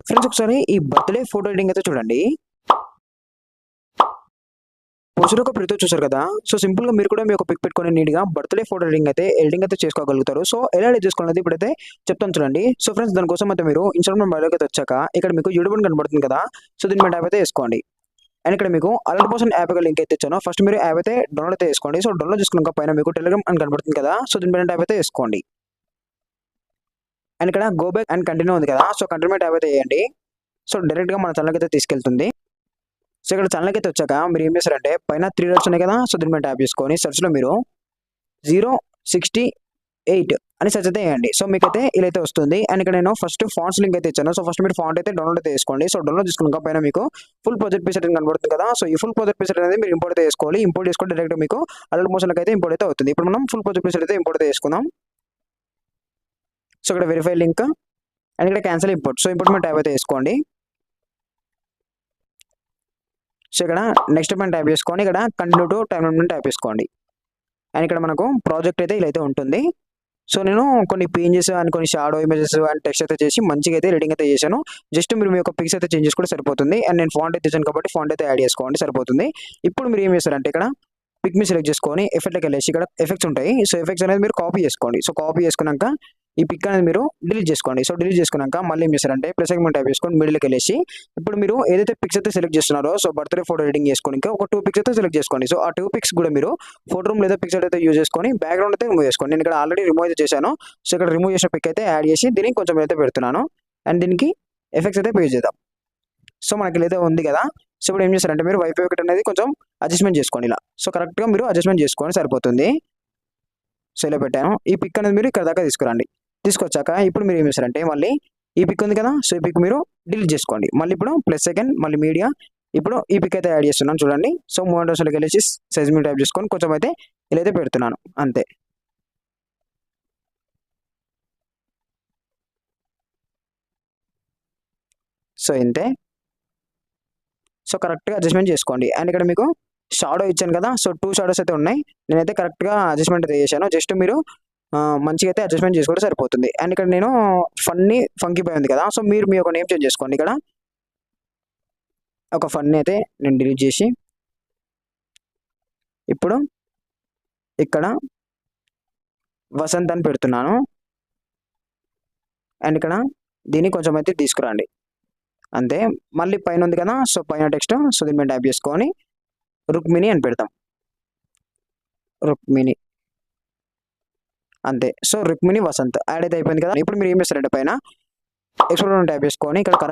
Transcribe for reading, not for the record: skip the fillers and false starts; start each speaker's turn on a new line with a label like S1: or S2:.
S1: Friends ఒకసారి ఈ birthday photo editing అయితే చూడండి. పోస్టర్ యొక్క ప్రీతో చూసారు కదా! సో, సింపుల్‌గా మీరు కూడా మీ ఒక పిక్ పెట్టుకొని నీట్‌గా బర్త్‌డే ఫోటో ఎడిటింగ్ అయితే చేసుకోగలుగుతారు. సో, ఎలా ఎడిట్ చేసుకోవాలనేది ఇప్పుడైతే చెప్తాను చూడండి. సో, ఫ్రెండ్స్ దానికోసం అయితే మీరు ఇన్‌స్టాగ్రామ్ బయోలోకి వచ్చాక ఇక్కడ మీకు యూట్యూబ్ అని కనబడుతుంది కదా! సో, దీని మీద ట్యాప్ అయితే ఏసుకోండి. అండ్ ఇక్కడ మీకు 100% యాప్ యొక్క లింక్ అయితే ఇచ్చాను. ఫస్ట్ మీరు యాప్ అయితే డౌన్‌లోడ్ అయితే చేసుకోండి. సో, డౌన్‌లోడ్ చేసుకున్నాక పైన మీకు టెలిగ్రామ్ అని కనబడుతుంది కదా! సో, దీని పైన ట్యాప్ అయితే ఏసుకోండి. అండ్ ఇక్కడ గో బ్యాక్ అండ్ కంటిన్యూ ఉంది కదా! సో, కంటిన్యూ మీద ట్యాప్ అయితే ఏయండి. సో, డైరెక్ట్‌గా మన ఛానెల్‌కి అయితే తీసుకెళ్తుంది. సో, ఇక్కడ ఛానెల్‌కి అయితే వచ్చాక మీరు ఏం చేస్తారంటే పైన 3 డాట్స్ ఉన్నాయి కదా! సో, దీని మీద ట్యాప్ చేసుకొని సెర్చ్‌లో మీరు 068 అని సెర్చ్ అయితే చేయండి. సో, మీకైతే ఇలా అయితే వస్తుంది. అండ్ ఇక్కడ నేను ఫస్ట్ ఫాంట్స్ లింక్ అయితే ఇచ్చాను. సో, ఫస్ట్ మీరు ఫాంట్ అయితే డౌన్‌లోడ్ అయితే చేసుకోండి. సో, డౌన్‌లోడ్ చేసుకున్నాక పైన మీకు ఫుల్ ప్రాజెక్ట్ పీసెట్ అని కనబడుతుంది కదా! సో, ఈ ఫుల్ ప్రాజెక్ట్ పీసెట్ అనేది మీరు ఇంపోర్ట్ అయితే చేసుకోవాలి. ఇంపోర్ట్ చేసుకుంటే డైరెక్ట్‌గా మీకు అలర్ట్ మోషన్‌లోకి అయితే ఇంపోర్ట్ అయితే అవుతుంది. ఇప్పుడు మనం ఫుల్ ప్రాజెక్ట్ పీసెట్ అయితే ఇంపోర్ట్ అయితే చేసుకుందాం. సో, ఇక్కడ వెరిఫై లింక్ అండ్ ఇక్కడ క్యాన్సిల్ ఇంపోర్ట్. సో, ఇంపోర్ట్ మీద ట్యాప్ అయితే ఏసుకోండి. సో, ఇక్కడ నెక్స్ట్ పైన ట్యాప్ చేసుకొని ఇక్కడ కంటిన్యూ టు టైమ్‌లైన్ మీద ట్యాప్ చేసుకోండి. అండ్ ఇక్కడ మనకు ప్రాజెక్ట్ అయితే ఇలా అయితే ఉంటుంది. సో, నేను కొన్ని పేజెస్ అండ్ కొన్ని షాడో ఇమేజెస్ అండ్ టెక్స్ట్ అయితే చేసి మంచిగా అయితే ఎడిటింగ్ అయితే చేశాను. జస్ట్ మీరు మీ యొక్క పిక్స్ అయితే చేంజ్ చేసుకుంటే సరిపోతుంది. అండ్ నేను ఫాంట్ అయితే ఇచ్చాను కాబట్టి ఫాంట్ అయితే యాడ్ చేసుకోండి సరిపోతుంది. ఇప్పుడు మీరు ఏం చేస్తారంటే ఇక్కడ పిక్‌ని సెలెక్ట్ చేసుకొని ఎఫెక్ట్‌లోకెళ్ళేసి ఇక్కడ ఎఫెక్ట్స్ ఉంటాయి. సో, ఎఫెక్ట్స్ అనేది మీరు కాపీ చేసుకోండి. సో, కాపీ చేసుకున్నాక ఈ పిక్ అనేది మీరు డిలీట్ చేసుకోండి. సో, డిలీట్ చేసుకున్నాక మళ్ళీ ఏం చేస్తారంటే ప్లస్ ఐకాన్ ట్యాప్ చేసుకొని మిడిల్‌లోకెళ్ళేసి ఇప్పుడు మీరు ఏదైతే పిక్స్ అయితే సెలెక్ట్ చేస్తున్నారో సో, బర్త్‌డే ఫోటో ఎడిటింగ్ చేసుకోనికి ఒక 2 పిక్స్ అయితే సెలెక్ట్ చేసుకోండి. సో, ఆ 2 పిక్స్ కూడా మీరు ఫోటో రూమ్ లేదా పిక్చర్ అయితే యూజ్ చేసుకొని బ్యాక్‌గ్రౌండ్ అయితే రిమూవ్ చేసుకోండి. నేను ఇక్కడ ఆల్రెడీ రిమూవ్ అయితే చేశాను. సో, ఇక్కడ రిమూవ్ చేసిన పిక్ అయితే యాడ్ చేసి దీనికి కొంచెం అయితే పెడుతున్నాను. అండ్ దీనికి ఎఫెక్ట్స్ అయితే పే చేద్దాం. సో, మనకి ఇలా అయితే ఉంది కదా! సో, ఇప్పుడు ఏం చేస్తారంటే మీరు వైఫై ఒకటి అనేది కొంచెం అడ్జస్ట్‌మెంట్ చేసుకోండి ఇలా. సో, కరెక్ట్‌గా మీరు అడ్జస్ట్‌మెంట్ చేసుకోండి సరిపోతుంది. సో, ఇలా పెట్టాను. ఈ పిక్ అనేది మీరు ఇక్కడ దాకా తీసుకురండి. తీసుకొచ్చాక ఇప్పుడు మీరు ఏం చేస్తారంటే మళ్ళీ ఈ పిక్ ఉంది కదా! సో, ఈ పిక్ మీరు డిలీట్ చేసుకోండి. మళ్ళీ ఇప్పుడు ప్లస్ సెకండ్ మళ్ళీ మీడియా ఇప్పుడు ఈ పిక్ అయితే యాడ్ చేస్తున్నాను చూడండి. సో, మూవ్ ఆప్షన్‌లోకెళ్ళేసి సైజ్ మీద టైప్ చేసుకొని కొంచెం అయితే ఇలా అయితే పెడుతున్నాను అంతే. సో, ఇంతే. సో, కరెక్ట్‌గా అడ్జస్ట్‌మెంట్ చేసుకోండి. అండ్ ఇక్కడ మీకు షాడో ఇచ్చాను కదా! సో, 2 షాడోస్ అయితే ఉన్నాయి. నేనైతే కరెక్ట్‌గా అడ్జస్ట్‌మెంట్ అయితే చేశాను. జస్ట్ మీరు మంచిగా అయితే అడ్జస్ట్‌మెంట్ చేసుకుంటే సరిపోతుంది. అండ్ ఇక్కడ నేను ఫంకీ బాయ్ ఉంది కదా! సో, మీరు మీ యొక్క నేమ్ చేంజ్ చేసుకోండి ఇక్కడ. ఒక ఫన్నీ అయితే నేను డిలీట్ చేసి ఇప్పుడు ఇక్కడ వసంత్ అని పెడుతున్నాను. అండ్ ఇక్కడ దీన్ని కొంచెం అయితే తీసుకురండి. అంతే. మళ్ళీ పైన ఉంది కదా! సో, పైన టెక్స్ట్ సో, దీని మీద టైప్ చేసుకొని రుక్మిణి అని పెడతాం. రుక్మిణి. అంతే. సో, రుక్మిణి వసంత్ యాడ్ అయితే అయిపోయింది కదా! ఇప్పుడు మీరు ఏం చేస్తారంటే పైన ఎక్స్‌పోర్ట్ ట్యాప్ చేసుకొని ఇక్కడ